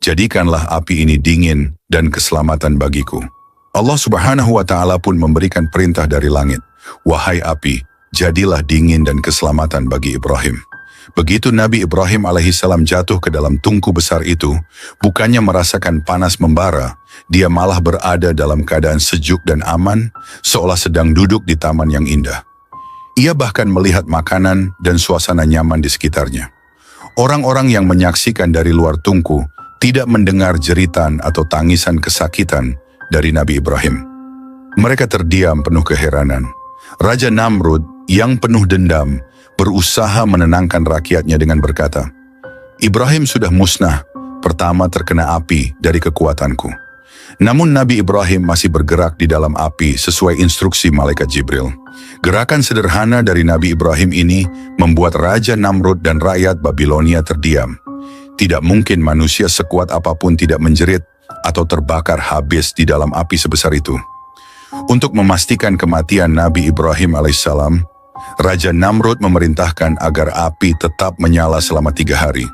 Jadikanlah api ini dingin dan keselamatan bagiku." Allah Subhanahu wa Ta'ala pun memberikan perintah dari langit, "Wahai api, jadilah dingin dan keselamatan bagi Ibrahim." Begitu Nabi Ibrahim alaihissalam jatuh ke dalam tungku besar itu, bukannya merasakan panas membara, dia malah berada dalam keadaan sejuk dan aman, seolah sedang duduk di taman yang indah. Ia bahkan melihat makanan dan suasana nyaman di sekitarnya. Orang-orang yang menyaksikan dari luar tungku tidak mendengar jeritan atau tangisan kesakitan dari Nabi Ibrahim. Mereka terdiam penuh keheranan. Raja Namrud yang penuh dendam berusaha menenangkan rakyatnya dengan berkata, "Ibrahim sudah musnah, pertama terkena api dari kekuatanku." Namun Nabi Ibrahim masih bergerak di dalam api sesuai instruksi Malaikat Jibril. Gerakan sederhana dari Nabi Ibrahim ini membuat Raja Namrud dan rakyat Babilonia terdiam. Tidak mungkin manusia sekuat apapun tidak menjerit atau terbakar habis di dalam api sebesar itu. Untuk memastikan kematian Nabi Ibrahim alaihissalam, Raja Namrud memerintahkan agar api tetap menyala selama 3 hari.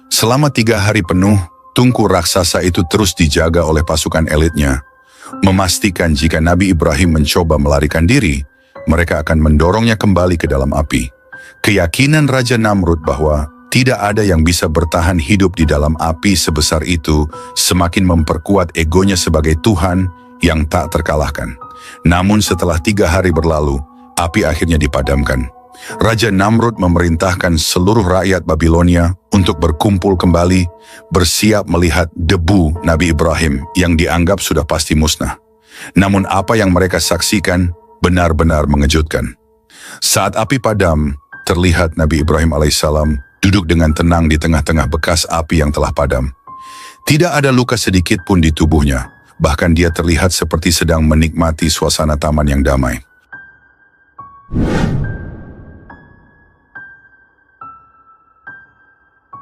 Selama 3 hari penuh, Tungku raksasa itu terus dijaga oleh pasukan elitnya, memastikan jika Nabi Ibrahim mencoba melarikan diri, mereka akan mendorongnya kembali ke dalam api. Keyakinan Raja Namrud bahwa tidak ada yang bisa bertahan hidup di dalam api sebesar itu semakin memperkuat egonya sebagai Tuhan yang tak terkalahkan. Namun setelah 3 hari berlalu, api akhirnya dipadamkan. Raja Namrud memerintahkan seluruh rakyat Babilonia untuk berkumpul kembali, bersiap melihat debu Nabi Ibrahim yang dianggap sudah pasti musnah. Namun apa yang mereka saksikan benar-benar mengejutkan. Saat api padam, terlihat Nabi Ibrahim alaihissalam duduk dengan tenang di tengah-tengah bekas api yang telah padam. Tidak ada luka sedikit pun di tubuhnya, bahkan dia terlihat seperti sedang menikmati suasana taman yang damai.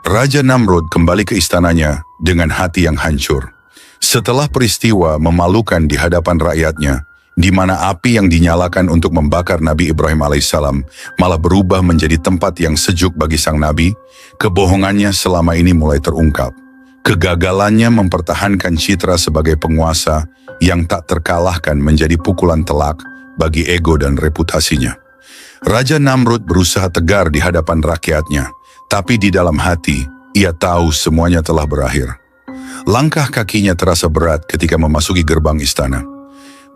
Raja Namrud kembali ke istananya dengan hati yang hancur. Setelah peristiwa memalukan di hadapan rakyatnya, di mana api yang dinyalakan untuk membakar Nabi Ibrahim alaihissalam malah berubah menjadi tempat yang sejuk bagi sang Nabi, kebohongannya selama ini mulai terungkap. Kegagalannya mempertahankan citra sebagai penguasa yang tak terkalahkan menjadi pukulan telak bagi ego dan reputasinya. Raja Namrud berusaha tegar di hadapan rakyatnya, tapi di dalam hati, ia tahu semuanya telah berakhir. Langkah kakinya terasa berat ketika memasuki gerbang istana.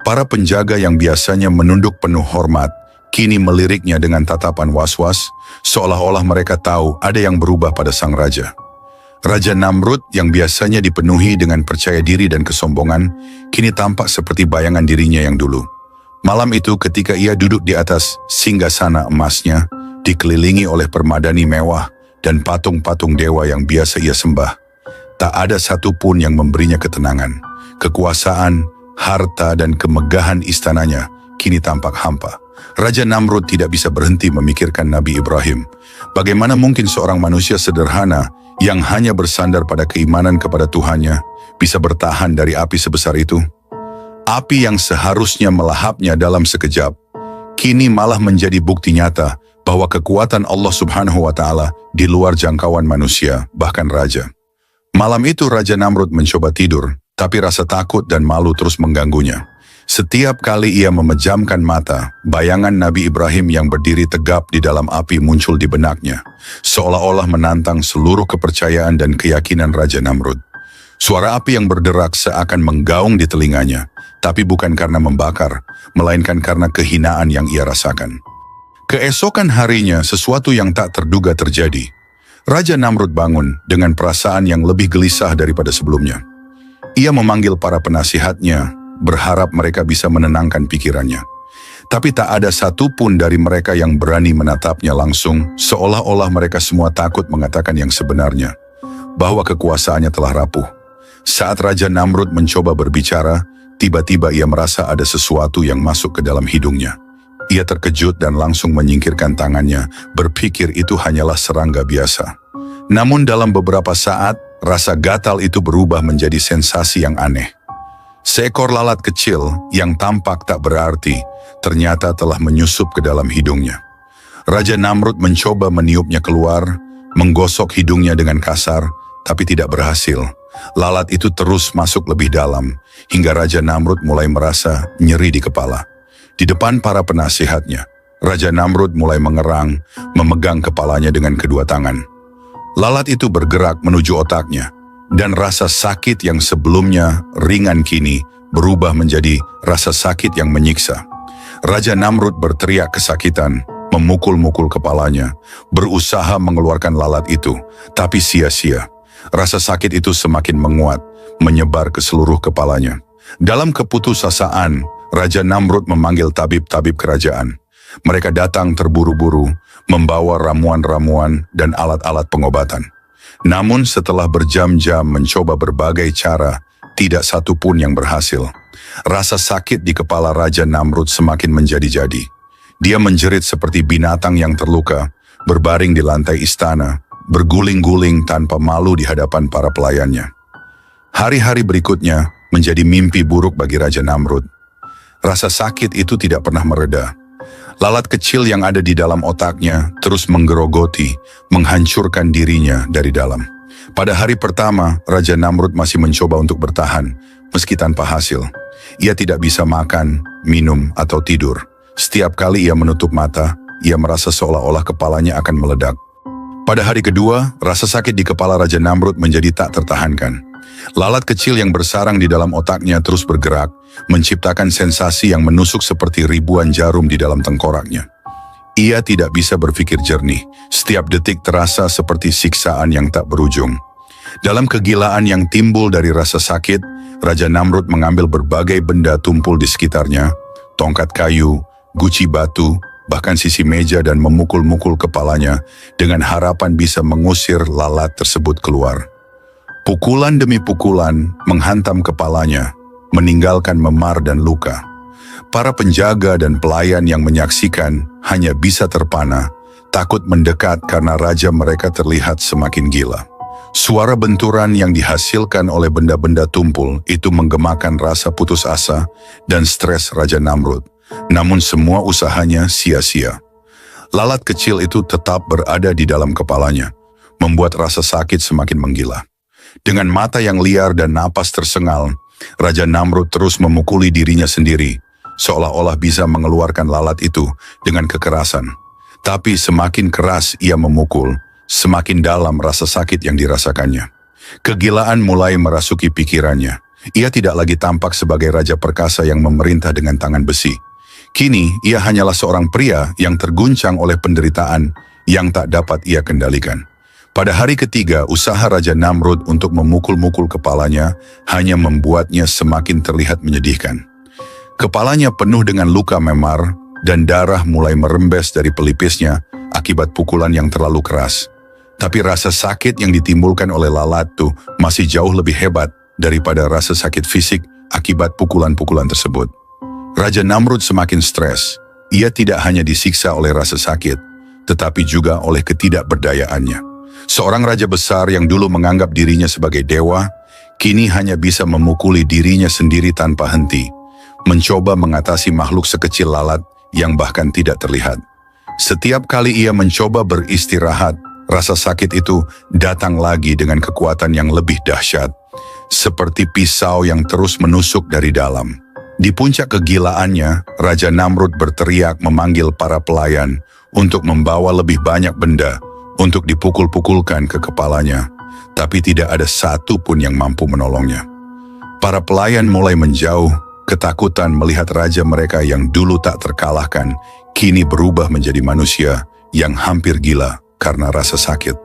Para penjaga yang biasanya menunduk penuh hormat, kini meliriknya dengan tatapan was-was, seolah-olah mereka tahu ada yang berubah pada sang raja. Raja Namrud yang biasanya dipenuhi dengan percaya diri dan kesombongan, kini tampak seperti bayangan dirinya yang dulu. Malam itu ketika ia duduk di atas singgasana emasnya, dikelilingi oleh permadani mewah dan patung-patung dewa yang biasa ia sembah, tak ada satupun yang memberinya ketenangan. Kekuasaan, harta dan kemegahan istananya kini tampak hampa. Raja Namrud tidak bisa berhenti memikirkan Nabi Ibrahim. Bagaimana mungkin seorang manusia sederhana yang hanya bersandar pada keimanan kepada Tuhannya bisa bertahan dari api sebesar itu? Api yang seharusnya melahapnya dalam sekejap, kini malah menjadi bukti nyata bahwa kekuatan Allah Subhanahu wa Ta'ala di luar jangkauan manusia, bahkan raja. Malam itu Raja Namrud mencoba tidur, tapi rasa takut dan malu terus mengganggunya. Setiap kali ia memejamkan mata, bayangan Nabi Ibrahim yang berdiri tegap di dalam api muncul di benaknya, seolah-olah menantang seluruh kepercayaan dan keyakinan Raja Namrud. Suara api yang berderak seakan menggaung di telinganya, tapi bukan karena membakar, melainkan karena kehinaan yang ia rasakan. Keesokan harinya, sesuatu yang tak terduga terjadi. Raja Namrud bangun dengan perasaan yang lebih gelisah daripada sebelumnya. Ia memanggil para penasihatnya, berharap mereka bisa menenangkan pikirannya. Tapi tak ada satupun dari mereka yang berani menatapnya langsung, seolah-olah mereka semua takut mengatakan yang sebenarnya, bahwa kekuasaannya telah rapuh. Saat Raja Namrud mencoba berbicara, tiba-tiba ia merasa ada sesuatu yang masuk ke dalam hidungnya. Ia terkejut dan langsung menyingkirkan tangannya, berpikir itu hanyalah serangga biasa. Namun dalam beberapa saat, rasa gatal itu berubah menjadi sensasi yang aneh. Seekor lalat kecil yang tampak tak berarti, ternyata telah menyusup ke dalam hidungnya. Raja Namrud mencoba meniupnya keluar, menggosok hidungnya dengan kasar, tapi tidak berhasil. Lalat itu terus masuk lebih dalam, hingga Raja Namrud mulai merasa nyeri di kepala. Di depan para penasihatnya, Raja Namrud mulai mengerang, memegang kepalanya dengan kedua tangan. Lalat itu bergerak menuju otaknya, dan rasa sakit yang sebelumnya ringan kini berubah menjadi rasa sakit yang menyiksa. Raja Namrud berteriak kesakitan, memukul-mukul kepalanya, berusaha mengeluarkan lalat itu, tapi sia-sia. Rasa sakit itu semakin menguat, menyebar ke seluruh kepalanya. Dalam keputusasaan, Raja Namrud memanggil tabib-tabib kerajaan. Mereka datang terburu-buru, membawa ramuan-ramuan dan alat-alat pengobatan. Namun setelah berjam-jam mencoba berbagai cara, tidak satu pun yang berhasil. Rasa sakit di kepala Raja Namrud semakin menjadi-jadi. Dia menjerit seperti binatang yang terluka, berbaring di lantai istana, berguling-guling tanpa malu di hadapan para pelayannya. Hari-hari berikutnya menjadi mimpi buruk bagi Raja Namrud. Rasa sakit itu tidak pernah mereda. Lalat kecil yang ada di dalam otaknya terus menggerogoti, menghancurkan dirinya dari dalam. Pada hari pertama, Raja Namrud masih mencoba untuk bertahan, meski tanpa hasil. Ia tidak bisa makan, minum, atau tidur. Setiap kali ia menutup mata, ia merasa seolah-olah kepalanya akan meledak. Pada hari kedua, rasa sakit di kepala Raja Namrud menjadi tak tertahankan. Lalat kecil yang bersarang di dalam otaknya terus bergerak, menciptakan sensasi yang menusuk seperti ribuan jarum di dalam tengkoraknya. Ia tidak bisa berpikir jernih. Setiap detik terasa seperti siksaan yang tak berujung. Dalam kegilaan yang timbul dari rasa sakit, Raja Namrud mengambil berbagai benda tumpul di sekitarnya, tongkat kayu, guci batu, bahkan sisi meja dan memukul-mukul kepalanya dengan harapan bisa mengusir lalat tersebut keluar. Pukulan demi pukulan menghantam kepalanya, meninggalkan memar dan luka. Para penjaga dan pelayan yang menyaksikan hanya bisa terpana, takut mendekat karena raja mereka terlihat semakin gila. Suara benturan yang dihasilkan oleh benda-benda tumpul itu menggemakan rasa putus asa dan stres Raja Namrud. Namun semua usahanya sia-sia. Lalat kecil itu tetap berada di dalam kepalanya, membuat rasa sakit semakin menggila. Dengan mata yang liar dan napas tersengal, Raja Namrud terus memukuli dirinya sendiri, seolah-olah bisa mengeluarkan lalat itu dengan kekerasan. Tapi semakin keras ia memukul, semakin dalam rasa sakit yang dirasakannya. Kegilaan mulai merasuki pikirannya. Ia tidak lagi tampak sebagai raja perkasa yang memerintah dengan tangan besi. Kini, ia hanyalah seorang pria yang terguncang oleh penderitaan yang tak dapat ia kendalikan. Pada hari ketiga, usaha Raja Namrud untuk memukul-mukul kepalanya hanya membuatnya semakin terlihat menyedihkan. Kepalanya penuh dengan luka memar dan darah mulai merembes dari pelipisnya akibat pukulan yang terlalu keras. Tapi rasa sakit yang ditimbulkan oleh lalat itu masih jauh lebih hebat daripada rasa sakit fisik akibat pukulan-pukulan tersebut. Raja Namrud semakin stres. Ia tidak hanya disiksa oleh rasa sakit, tetapi juga oleh ketidakberdayaannya. Seorang raja besar yang dulu menganggap dirinya sebagai dewa, kini hanya bisa memukuli dirinya sendiri tanpa henti, mencoba mengatasi makhluk sekecil lalat yang bahkan tidak terlihat. Setiap kali ia mencoba beristirahat, rasa sakit itu datang lagi dengan kekuatan yang lebih dahsyat, seperti pisau yang terus menusuk dari dalam. Di puncak kegilaannya, Raja Namrud berteriak memanggil para pelayan untuk membawa lebih banyak benda untuk dipukul-pukulkan ke kepalanya, tapi tidak ada satu pun yang mampu menolongnya. Para pelayan mulai menjauh, ketakutan melihat raja mereka yang dulu tak terkalahkan, kini berubah menjadi manusia yang hampir gila karena rasa sakit.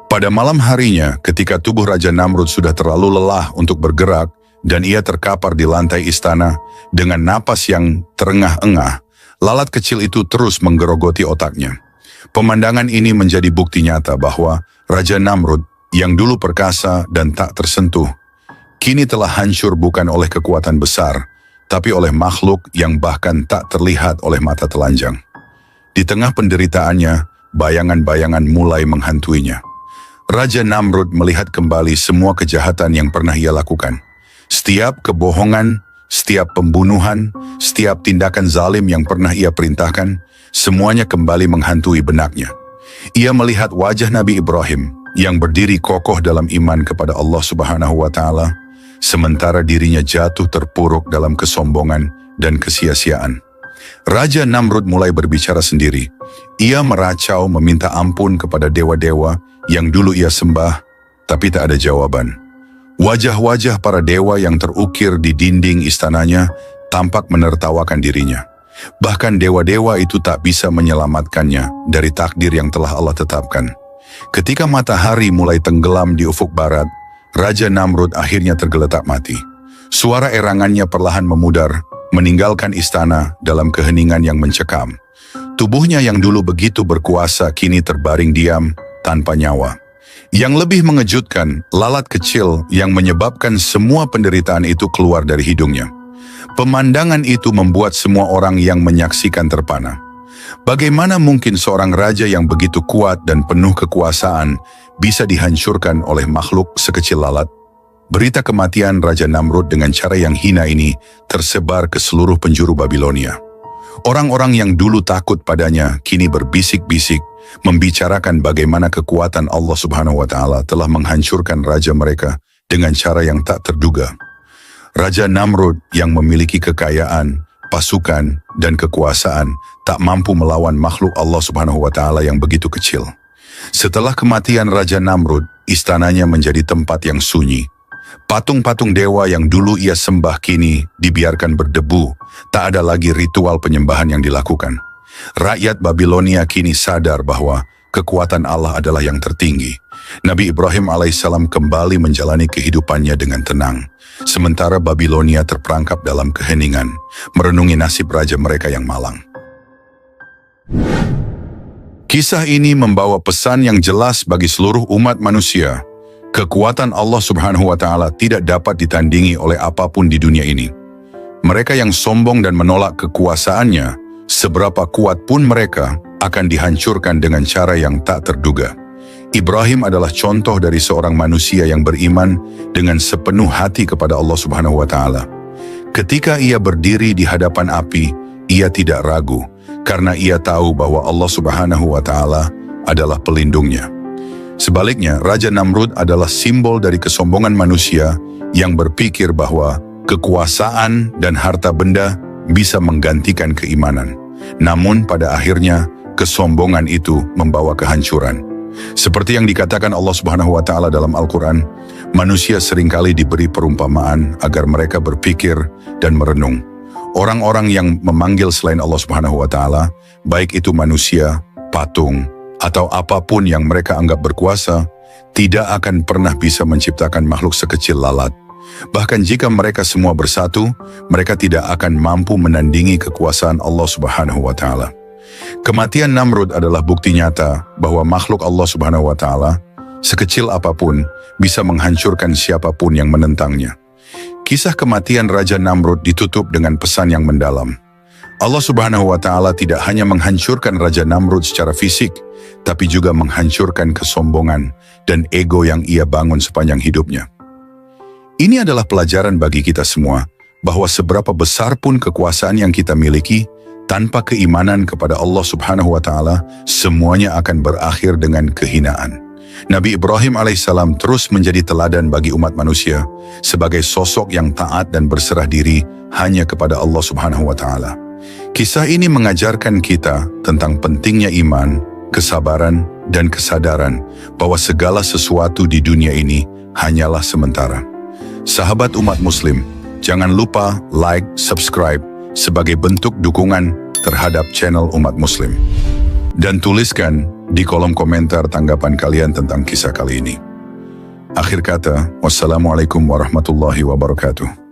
Pada malam harinya, ketika tubuh Raja Namrud sudah terlalu lelah untuk bergerak dan ia terkapar di lantai istana dengan napas yang terengah-engah, lalat kecil itu terus menggerogoti otaknya. Pemandangan ini menjadi bukti nyata bahwa Raja Namrud yang dulu perkasa dan tak tersentuh, kini telah hancur bukan oleh kekuatan besar, tapi oleh makhluk yang bahkan tak terlihat oleh mata telanjang. Di tengah penderitaannya, bayangan-bayangan mulai menghantuinya. Raja Namrud melihat kembali semua kejahatan yang pernah ia lakukan. Setiap kebohongan, setiap pembunuhan, setiap tindakan zalim yang pernah ia perintahkan, semuanya kembali menghantui benaknya. Ia melihat wajah Nabi Ibrahim yang berdiri kokoh dalam iman kepada Allah Subhanahu wa Ta'ala, sementara dirinya jatuh terpuruk dalam kesombongan dan kesia-siaan. Raja Namrud mulai berbicara sendiri. Ia meracau meminta ampun kepada dewa-dewa yang dulu ia sembah, tapi tak ada jawaban. Wajah-wajah para dewa yang terukir di dinding istananya tampak menertawakan dirinya. Bahkan dewa-dewa itu tak bisa menyelamatkannya dari takdir yang telah Allah tetapkan. Ketika matahari mulai tenggelam di ufuk barat, Raja Namrud akhirnya tergeletak mati. Suara erangannya perlahan memudar, meninggalkan istana dalam keheningan yang mencekam. Tubuhnya yang dulu begitu berkuasa kini terbaring diam tanpa nyawa. Yang lebih mengejutkan, lalat kecil yang menyebabkan semua penderitaan itu keluar dari hidungnya. Pemandangan itu membuat semua orang yang menyaksikan terpana. Bagaimana mungkin seorang raja yang begitu kuat dan penuh kekuasaan bisa dihancurkan oleh makhluk sekecil lalat? Berita kematian Raja Namrud dengan cara yang hina ini tersebar ke seluruh penjuru Babilonia. Orang-orang yang dulu takut padanya kini berbisik-bisik membicarakan bagaimana kekuatan Allah Subhanahu wa Ta'ala telah menghancurkan raja mereka dengan cara yang tak terduga. Raja Namrud yang memiliki kekayaan, pasukan, dan kekuasaan tak mampu melawan makhluk Allah Subhanahu wa Ta'ala yang begitu kecil. Setelah kematian Raja Namrud, istananya menjadi tempat yang sunyi. Patung-patung dewa yang dulu ia sembah kini dibiarkan berdebu, tak ada lagi ritual penyembahan yang dilakukan. Rakyat Babilonia kini sadar bahwa kekuatan Allah adalah yang tertinggi. Nabi Ibrahim alaihissalam kembali menjalani kehidupannya dengan tenang, sementara Babilonia terperangkap dalam keheningan, merenungi nasib raja mereka yang malang. Kisah ini membawa pesan yang jelas bagi seluruh umat manusia. Kekuatan Allah Subhanahu wa Ta'ala tidak dapat ditandingi oleh apapun di dunia ini. Mereka yang sombong dan menolak kekuasaannya, seberapa kuat pun mereka, akan dihancurkan dengan cara yang tak terduga. Ibrahim adalah contoh dari seorang manusia yang beriman dengan sepenuh hati kepada Allah Subhanahu wa Ta'ala. Ketika ia berdiri di hadapan api, ia tidak ragu, karena ia tahu bahwa Allah Subhanahu wa Ta'ala adalah pelindungnya. Sebaliknya, Raja Namrud adalah simbol dari kesombongan manusia yang berpikir bahwa kekuasaan dan harta benda bisa menggantikan keimanan. Namun pada akhirnya, kesombongan itu membawa kehancuran. Seperti yang dikatakan Allah Subhanahu wa Ta'ala dalam Al-Quran, manusia seringkali diberi perumpamaan agar mereka berpikir dan merenung. Orang-orang yang memanggil selain Allah Subhanahu wa Ta'ala, baik itu manusia, patung, atau apapun yang mereka anggap berkuasa, tidak akan pernah bisa menciptakan makhluk sekecil lalat. Bahkan jika mereka semua bersatu, mereka tidak akan mampu menandingi kekuasaan Allah Subhanahu wa Ta'ala. Kematian Namrud adalah bukti nyata bahwa makhluk Allah Subhanahu wa Ta'ala, sekecil apapun, bisa menghancurkan siapapun yang menentangnya. Kisah kematian Raja Namrud ditutup dengan pesan yang mendalam. Allah Subhanahu wa Ta'ala tidak hanya menghancurkan Raja Namrud secara fisik, tapi juga menghancurkan kesombongan dan ego yang ia bangun sepanjang hidupnya. Ini adalah pelajaran bagi kita semua, bahwa seberapa besar pun kekuasaan yang kita miliki, tanpa keimanan kepada Allah Subhanahu wa Ta'ala, semuanya akan berakhir dengan kehinaan. Nabi Ibrahim alaihissalam terus menjadi teladan bagi umat manusia, sebagai sosok yang taat dan berserah diri hanya kepada Allah Subhanahu wa Ta'ala. Kisah ini mengajarkan kita tentang pentingnya iman, kesabaran, dan kesadaran bahwa segala sesuatu di dunia ini hanyalah sementara. Sahabat umat muslim, jangan lupa like, subscribe sebagai bentuk dukungan terhadap channel umat muslim. Dan tuliskan di kolom komentar tanggapan kalian tentang kisah kali ini. Akhir kata, wassalamualaikum warahmatullahi wabarakatuh.